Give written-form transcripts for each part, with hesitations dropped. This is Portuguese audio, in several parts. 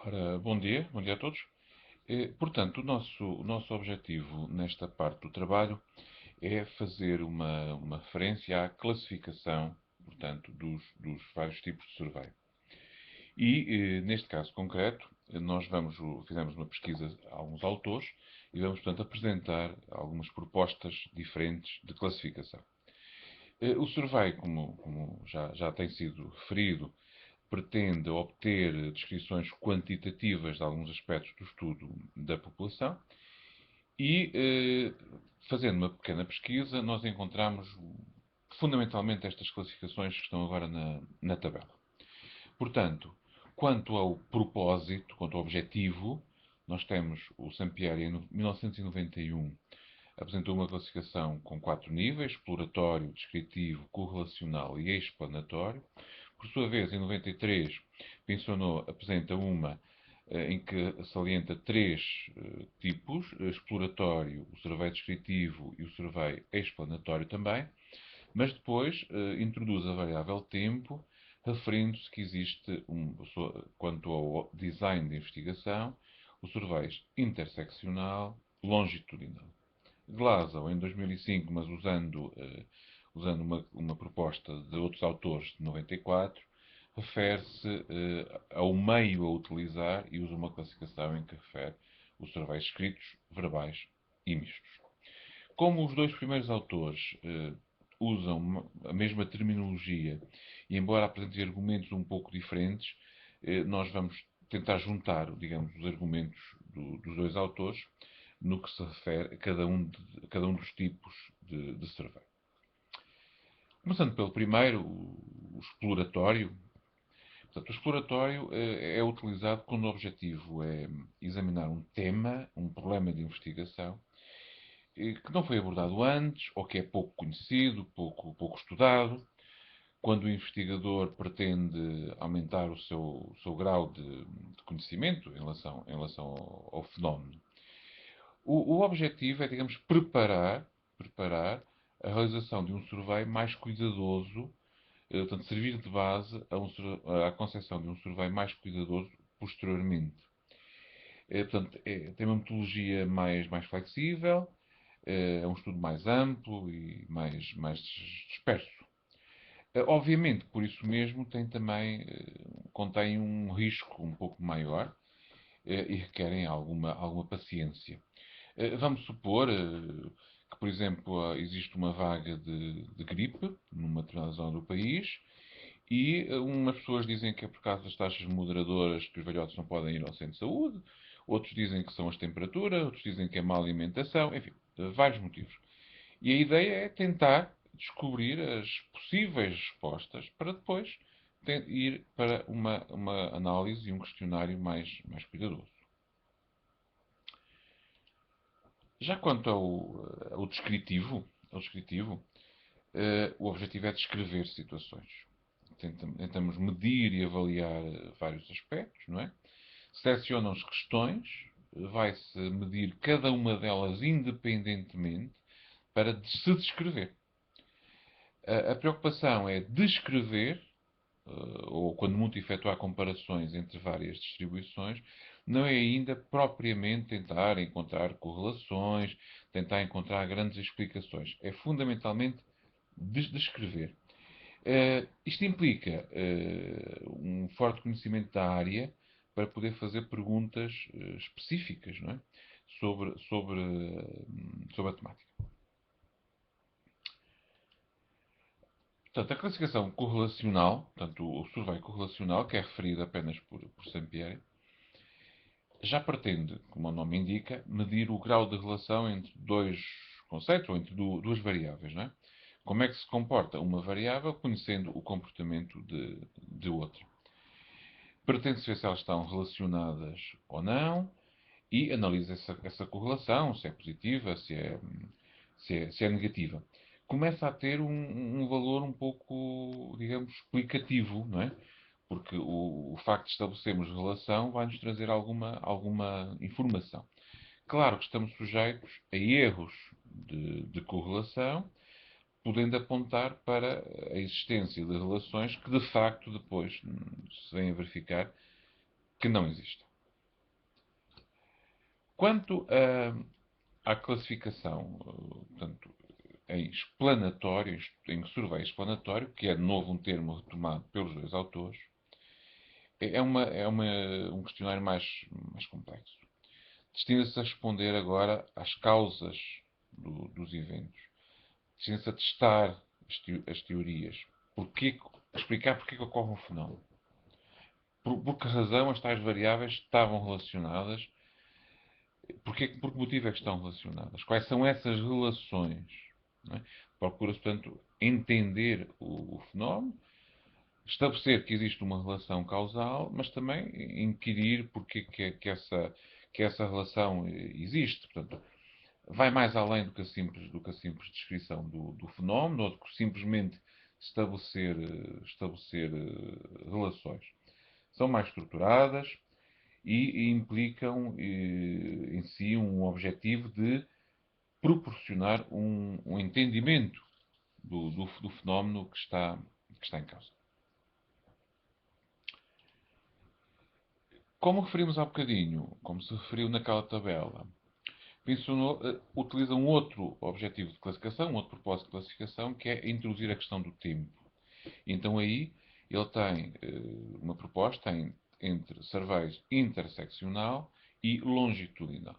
Ora, bom dia a todos. Portanto, o nosso objetivo nesta parte do trabalho é fazer uma referência à classificação, portanto, dos vários tipos de survey. E, neste caso concreto, fizemos uma pesquisa a alguns autores e vamos, portanto, apresentar algumas propostas diferentes de classificação. O survey, como já tem sido referido, pretende obter descrições quantitativas de alguns aspectos do estudo da população e, fazendo uma pequena pesquisa, nós encontramos fundamentalmente estas classificações que estão agora na tabela. Portanto, quanto ao propósito, quanto ao objetivo, nós temos o Sampieri em 1991 apresentou uma classificação com 4 níveis: exploratório, descritivo, correlacional e explanatório. Por sua vez, em 93, Pinsonneau apresenta uma em que salienta três tipos: exploratório, o survey descritivo e o survey explanatório também, mas depois introduz a variável tempo, referindo-se que existe, quanto ao design de investigação, o survey interseccional longitudinal. Glasgow, em 2005, mas usando uma proposta de outros autores de 94, refere-se ao meio a utilizar e usa uma classificação em que refere os surveys escritos, verbais e mistos. Como os dois primeiros autores usam a mesma terminologia e, embora apresentem argumentos um pouco diferentes, nós vamos tentar juntar, digamos, os argumentos dos dois autores no que se refere a cada um dos tipos de survey. Começando pelo primeiro, o exploratório. Portanto, o exploratório é utilizado quando o objetivo é examinar um tema, um problema de investigação, que não foi abordado antes, ou que é pouco conhecido, pouco estudado, quando o investigador pretende aumentar o seu grau de conhecimento em relação ao fenómeno. O objetivo é, digamos, preparar a realização de um survey mais cuidadoso, portanto, servir de base à concepção de um survey mais cuidadoso posteriormente. Portanto, tem uma metodologia mais flexível, é um estudo mais amplo e mais disperso. Obviamente, por isso mesmo, contém um risco um pouco maior e requerem alguma paciência. Vamos supor que, por exemplo, existe uma vaga de gripe numa determinada zona do país e umas pessoas dizem que é por causa das taxas moderadoras que os velhotes não podem ir ao centro de saúde, outros dizem que são as temperaturas, outros dizem que é má alimentação, enfim, vários motivos. E a ideia é tentar descobrir as possíveis respostas para depois ir para uma análise e um questionário mais cuidadoso. Já quanto ao descritivo, o objetivo é descrever situações. Tentamos medir e avaliar vários aspectos, não é? Selecionam-se questões, vai-se medir cada uma delas independentemente para se descrever. A preocupação é descrever, ou quando muito efetuar comparações entre várias distribuições, não é ainda propriamente tentar encontrar correlações, tentar encontrar grandes explicações. É fundamentalmente descrever. Isto implica um forte conhecimento da área para poder fazer perguntas específicas, não é? sobre a temática. Portanto, a classificação correlacional, portanto, o survey correlacional, que é referido apenas por Sampieri, já pretende, como o nome indica, medir o grau de relação entre dois conceitos, ou entre duas variáveis, não é? Como é que se comporta uma variável conhecendo o comportamento de outra. Pretende-se ver se elas estão relacionadas ou não e analisa essa correlação, se é positiva, se é negativa. Começa a ter um valor um pouco, digamos, explicativo, não é? Porque o facto de estabelecermos relação vai-nos trazer alguma informação. Claro que estamos sujeitos a erros de correlação, podendo apontar para a existência de relações que de facto depois se vêm a verificar que não existem. Quanto à classificação, portanto, em explanatório, em survey explanatório, que é de novo um termo retomado pelos dois autores, um questionário mais complexo. Destina-se a responder agora às causas dos eventos. Destina-se a testar as teorias. Explicar porque que ocorre um fenómeno. Por que razão as tais variáveis estavam relacionadas? Por que motivo é que estão relacionadas? Quais são essas relações? Não é? Procura-se, portanto, entender o fenómeno, estabelecer que existe uma relação causal, mas também inquirir porque que essa relação existe. Portanto, vai mais além do que a simples descrição do fenómeno ou do que simplesmente estabelecer relações. São mais estruturadas e implicam em si um objetivo de proporcionar um entendimento do fenómeno que está em causa. Como referimos há bocadinho, como se referiu naquela tabela, utiliza um outro objetivo de classificação, um outro propósito de classificação, que é introduzir a questão do tempo. Então aí ele tem uma proposta entre surveys interseccional e longitudinal.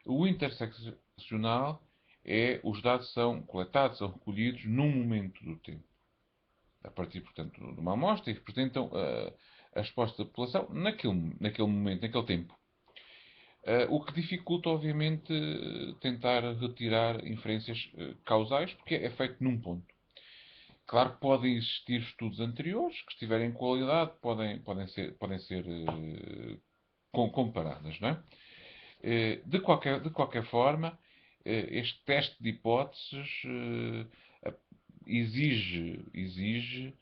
O interseccional os dados são coletados, são recolhidos num momento do tempo. A partir, portanto, de uma amostra e representam a resposta da população naquele momento, naquele tempo. O que dificulta, obviamente, tentar retirar inferências causais, porque é feito num ponto. Claro que podem existir estudos anteriores que, se tiverem qualidade, podem ser comparadas, não é? De qualquer forma, este teste de hipóteses exige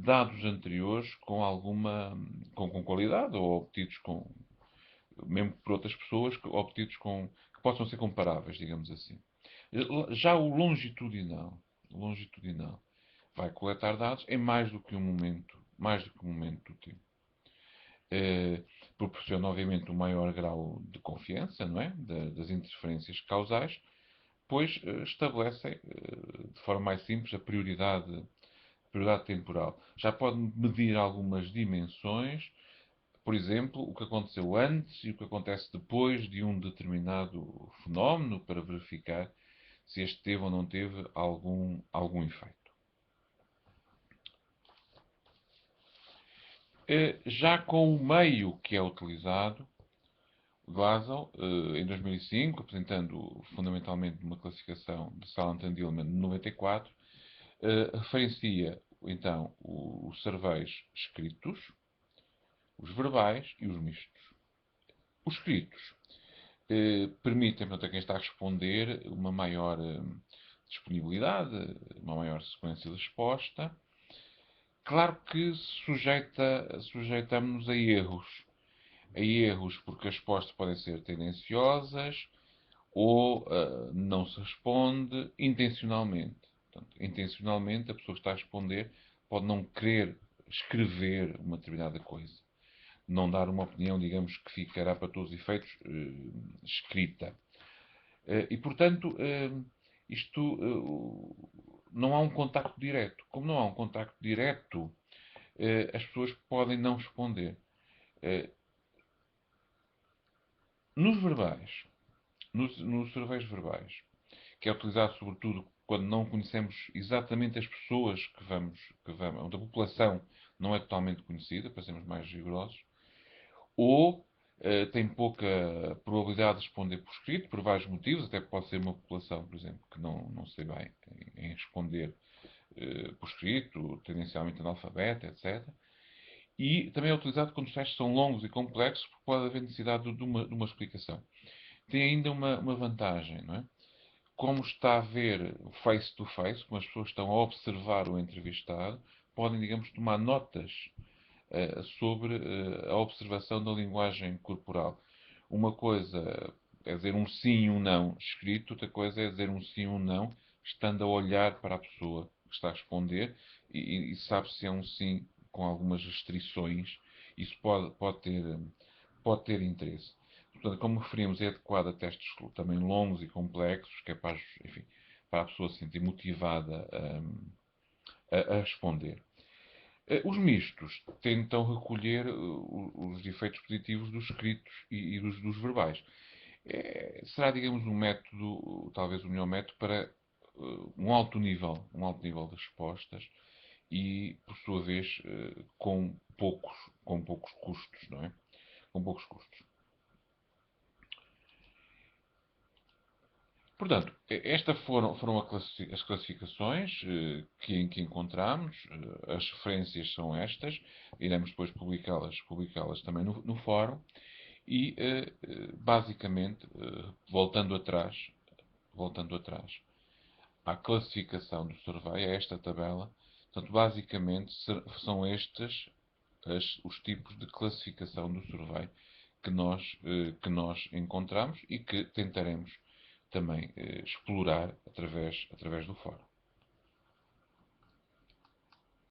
dados anteriores com qualidade ou obtidos mesmo por outras pessoas, obtidos que possam ser comparáveis, digamos assim. Já o longitudinal vai coletar dados em mais do que um momento do tempo. Proporciona, obviamente, um maior grau de confiança, não é? Das interferências causais, pois estabelecem, de forma mais simples, a prioridade temporal. Já pode medir algumas dimensões, por exemplo, o que aconteceu antes e o que acontece depois de um determinado fenómeno, para verificar se este teve ou não teve algum efeito. Já com o meio que é utilizado, Glasgow, em 2005, apresentando fundamentalmente uma classificação de Salant and Dillman de 94, referencia então os surveys escritos, os verbais e os mistos. Os escritos permitem, portanto, a quem está a responder uma maior disponibilidade, uma maior sequência de resposta. Claro que sujeitamos-nos a erros porque as respostas podem ser tendenciosas ou não se responde intencionalmente. Portanto, intencionalmente, a pessoa que está a responder pode não querer escrever uma determinada coisa. Não dar uma opinião, digamos, que ficará para todos os efeitos escrita. E, portanto, isto não há um contacto direto. Como não há um contacto direto, as pessoas podem não responder. Nos verbais, nos surveys verbais, que é utilizado sobretudo quando não conhecemos exatamente as pessoas que vamos, onde a população não é totalmente conhecida, para sermos mais rigorosos, ou tem pouca probabilidade de responder por escrito, por vários motivos, até pode ser uma população, por exemplo, que não se dê bem em responder por escrito, tendencialmente analfabeta, etc. E também é utilizado quando os testes são longos e complexos, porque pode haver necessidade de uma explicação. Tem ainda uma vantagem, não é? Como está a ver face-to-face, como as pessoas estão a observar o entrevistado, podem, digamos, tomar notas sobre a observação da linguagem corporal. Uma coisa é dizer um sim e um não escrito, outra coisa é dizer um sim e um não, estando a olhar para a pessoa que está a responder e sabe se é um sim com algumas restrições. Isso pode ter interesse. portanto, como referimos, é adequado a testes também longos e complexos, que é para, enfim, para a pessoa se sentir motivada a responder. Os mistos tentam recolher os efeitos positivos dos escritos e dos verbais. Será, digamos, um método, talvez o melhor método para um alto nível de respostas e, por sua vez, com poucos custos, não é? Com poucos custos. Portanto, estas foram as classificações que encontramos. As referências são estas. Iremos depois publicá-las também no fórum. E, basicamente, voltando atrás à classificação do survey, a esta tabela, portanto, basicamente são estes os tipos de classificação do survey que nós encontramos e que tentaremos também explorar através do fórum.